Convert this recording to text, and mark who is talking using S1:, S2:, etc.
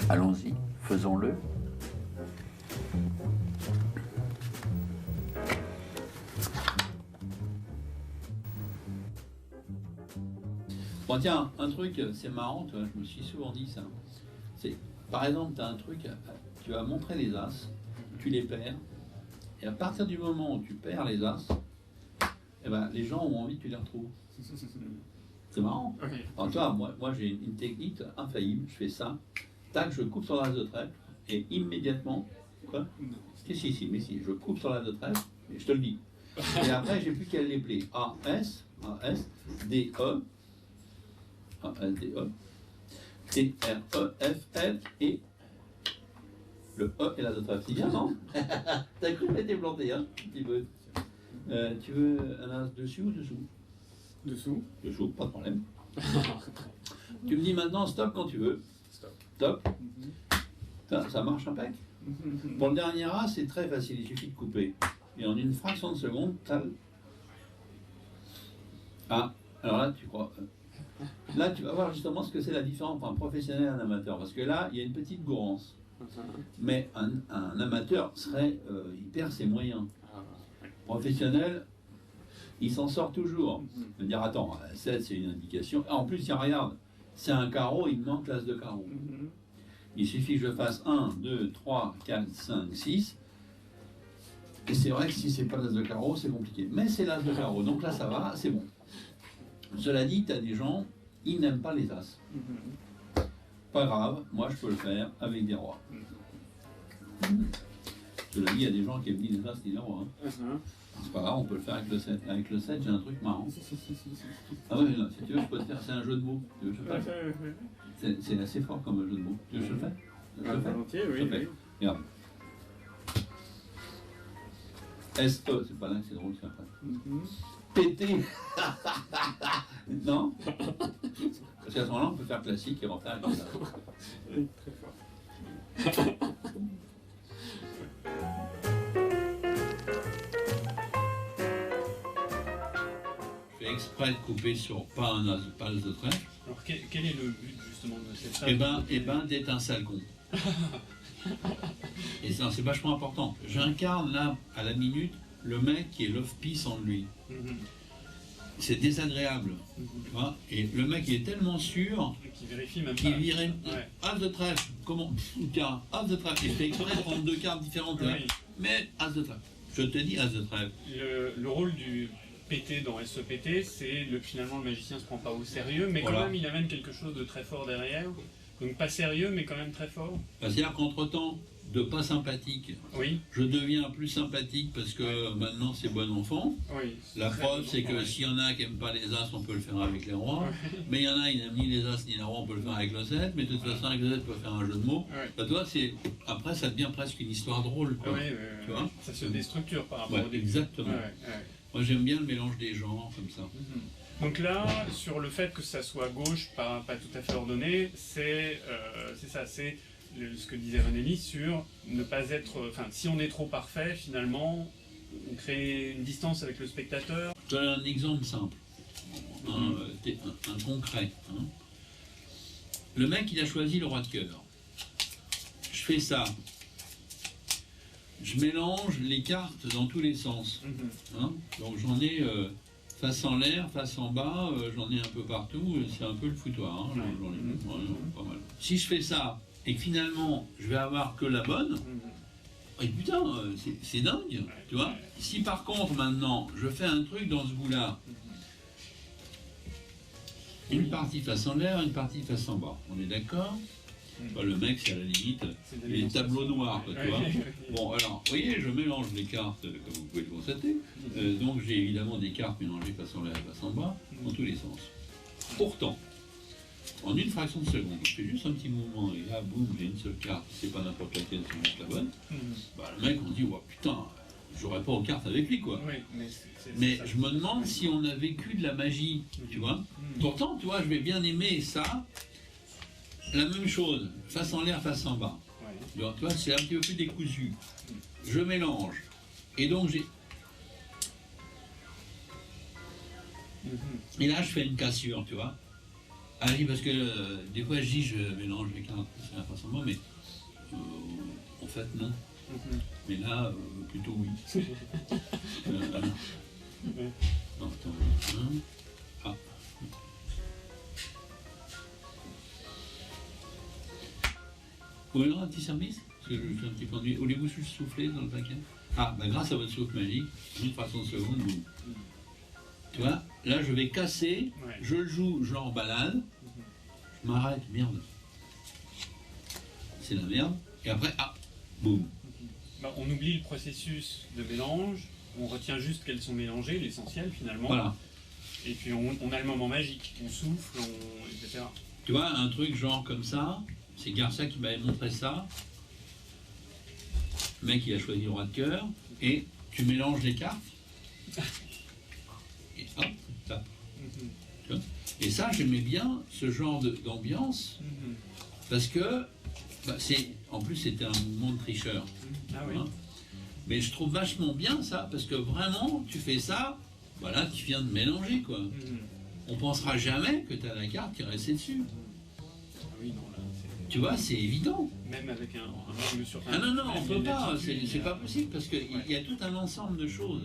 S1: Allons-y, faisons-le. Bon tiens, un truc, c'est marrant, tu vois, je me suis souvent dit ça. C'est, par exemple, tu as un truc, tu vas montrer les as, tu les perds, et à partir du moment où tu perds les as, eh ben, les gens ont envie que tu les retrouves. C'est marrant.
S2: Okay.
S1: Alors toi, moi j'ai une technique infaillible, je fais ça, tac, je coupe sur l'as de trèfle, et immédiatement, quoi? Si, mais si, je coupe sur l'as de trèfle, et je te le dis. Et après, j'ai plus qu'à les player. A, S, D, E, A, S, D, E, T, R, E, F, L, et le E et l'as de trèfle. C'est bien, non? T'as cru que t'étais planté, hein, un petit peu. Tu veux un as dessus ou dessous?
S2: Dessous.
S1: Dessous, pas de problème. Tu me dis maintenant stop quand tu veux. Stop. Ça marche impec. Pour le dernier as, c'est très facile, il suffit de couper. Et en une fraction de seconde, t'as le... Ah, alors là, tu crois... Là, tu vas voir justement ce que c'est la différence entre un professionnel et un amateur. Parce que là, il y a une petite gourance. Mais un amateur serait... il perd ses moyens. Professionnel, il s'en sort toujours. Il va dire, attends, 7 c'est une indication. En plus, il regarde, c'est un carreau, il me manque l'as de carreau. Il suffit que je fasse 1, 2, 3, 4, 5, 6. Et c'est vrai que si c'est pas l'as de carreau, c'est compliqué. Mais c'est l'as de carreau, donc là ça va, c'est bon. Cela dit, tu as des gens, ils n'aiment pas les as. Pas grave, moi je peux le faire avec des rois. Cela dit, il y a des gens qui aiment ni les as ni les rois. Hein. C'est pas grave, on peut le faire avec le 7. Avec le 7, j'ai un truc marrant. Ah ouais, non, si tu veux, je peux te faire, c'est un jeu de mots. Tu veux que je le fasse? C'est assez fort comme jeu de mots. Tu veux que je le fasse? Je le fais?
S2: Volontiers, oui.
S1: Regarde. S-E, c'est pas là que c'est drôle, c'est après. PT. Non? Parce qu'à ce moment-là, on peut faire classique et refaire avec ça.
S2: Oui, très fort.
S1: Je fais exprès de couper sur pas un as, pas l'as de trèfle.
S2: Alors, quel est le but justement de cette phase?
S1: Eh ben, d'être un sale con. Et ça, c'est vachement important. J'incarne là, à la minute, le mec qui est l'off-piece en lui. C'est désagréable. Tu vois, et le mec, il est tellement sûr
S2: Qui vérifie même
S1: qu'il
S2: pas.
S1: virait
S2: Ouais.
S1: as de trèfle. Comment? Tiens, as de trèfle. Et je fais exprès de prendre deux cartes différentes.
S2: Oui.
S1: Mais as de trèfle. Je te dis as de trèfle.
S2: Le rôle du PT dans SEPT, c'est finalement le magicien se prend pas au sérieux, mais
S1: Voilà.
S2: quand même il amène quelque chose de très fort derrière. Donc pas sérieux, mais quand même très fort.
S1: C'est-à-dire qu'entre-temps, de pas sympathique,
S2: Oui.
S1: je deviens plus sympathique parce que maintenant c'est bon enfant.
S2: Oui.
S1: La
S2: Très
S1: preuve,
S2: bon,
S1: c'est que
S2: ouais.
S1: s'il y en a qui n'aiment pas les as, on peut le faire avec les rois.
S2: Ouais.
S1: Mais il y en a, ils n'aiment ni les as ni les rois, on peut le faire avec le 7. Mais de toute façon, avec le 7, on peut faire un jeu de mots.
S2: Ouais.
S1: Bah, toi, après, ça devient presque une histoire drôle. Quoi.
S2: Ouais,
S1: Tu vois,
S2: ça se déstructure par rapport
S1: ouais,
S2: au début.
S1: exactement.
S2: Ouais.
S1: Moi, j'aime bien le mélange des genres, comme ça.
S2: Donc là, sur le fait que ça soit gauche, pas tout à fait ordonné, c'est ça, c'est ce que disait René sur ne pas être... Enfin, si on est trop parfait, finalement, on crée une distance avec le spectateur.
S1: Je te donne un exemple simple, un concret. Hein. Le mec, il a choisi le roi de cœur. Je fais ça. Je mélange les cartes dans tous les sens. Hein. Donc j'en ai face en l'air, face en bas, j'en ai un peu partout. C'est un peu le foutoir. Hein. J'en ai pas mal. Si je fais ça et que finalement je vais avoir que la bonne, et putain, c'est dingue, tu vois. Si par contre maintenant je fais un truc dans ce goût-là, une partie face en l'air, une partie face en bas, on est d'accord? Bah, le mec, c'est à la limite les tableaux noirs, quoi, tu vois. Bon, alors, vous voyez, je mélange les cartes, comme vous pouvez le constater. Donc, j'ai évidemment des cartes mélangées face en l'air et face en bas, dans tous les sens. Pourtant, en une fraction de seconde, je fais juste un petit mouvement, et là, boum, j'ai une seule carte, c'est pas n'importe laquelle, c'est juste la bonne. Bah, le mec, on dit, ouais, putain, j'aurais pas aux cartes avec lui, quoi.
S2: Oui,
S1: mais je me demande si on a vécu de la magie, tu vois. Pourtant, tu vois, je vais bien aimer ça. La même chose, face en l'air, face en bas. Ouais. Donc, tu vois, c'est un petit peu plus décousu. Je mélange. Et donc, j'ai... Et là, je fais une cassure, tu vois. Ah oui, parce que des fois je dis je mélange les cartes, c'est la façon moi, mais en fait non. Mais là, plutôt oui.
S2: Ouais.
S1: Non, attends, ah. Vous voulez un petit service? Parce que je suis un petit peu ennuyé. Voulez-vous juste souffler dans le paquet? Ah, bah grâce à votre souffle magique, une fraction de seconde, boum. Tu vois, là je vais casser,
S2: Ouais.
S1: je le joue, je l'embalade, je m'arrête, merde. C'est la merde. Et après, ah, boum.
S2: Bah, on oublie le processus de mélange, on retient juste qu'elles sont mélangées, l'essentiel finalement.
S1: Voilà.
S2: Et puis on a le moment magique, on souffle, etc.
S1: Tu vois, un truc genre comme ça, c'est Garcia qui m'avait montré ça. Le mec, il a choisi le roi de cœur, et tu mélanges les cartes. Et hop, ça. Tu vois. Et ça, j'aimais bien ce genre d'ambiance, parce que, bah, en plus, c'était un mouvement de tricheur.
S2: Ah oui.
S1: Hein. Mais je trouve vachement bien ça, parce que vraiment, tu fais ça, voilà, tu viens de mélanger, quoi. On pensera jamais que tu as la carte qui est restée dessus.
S2: Ah oui, non, là, c'est...
S1: Tu vois, c'est évident.
S2: Même avec un angle sur...
S1: Ah non, non, on
S2: même
S1: peut
S2: une
S1: pas,
S2: attitude,
S1: c'est pas possible, parce qu'il y a tout un ensemble de choses.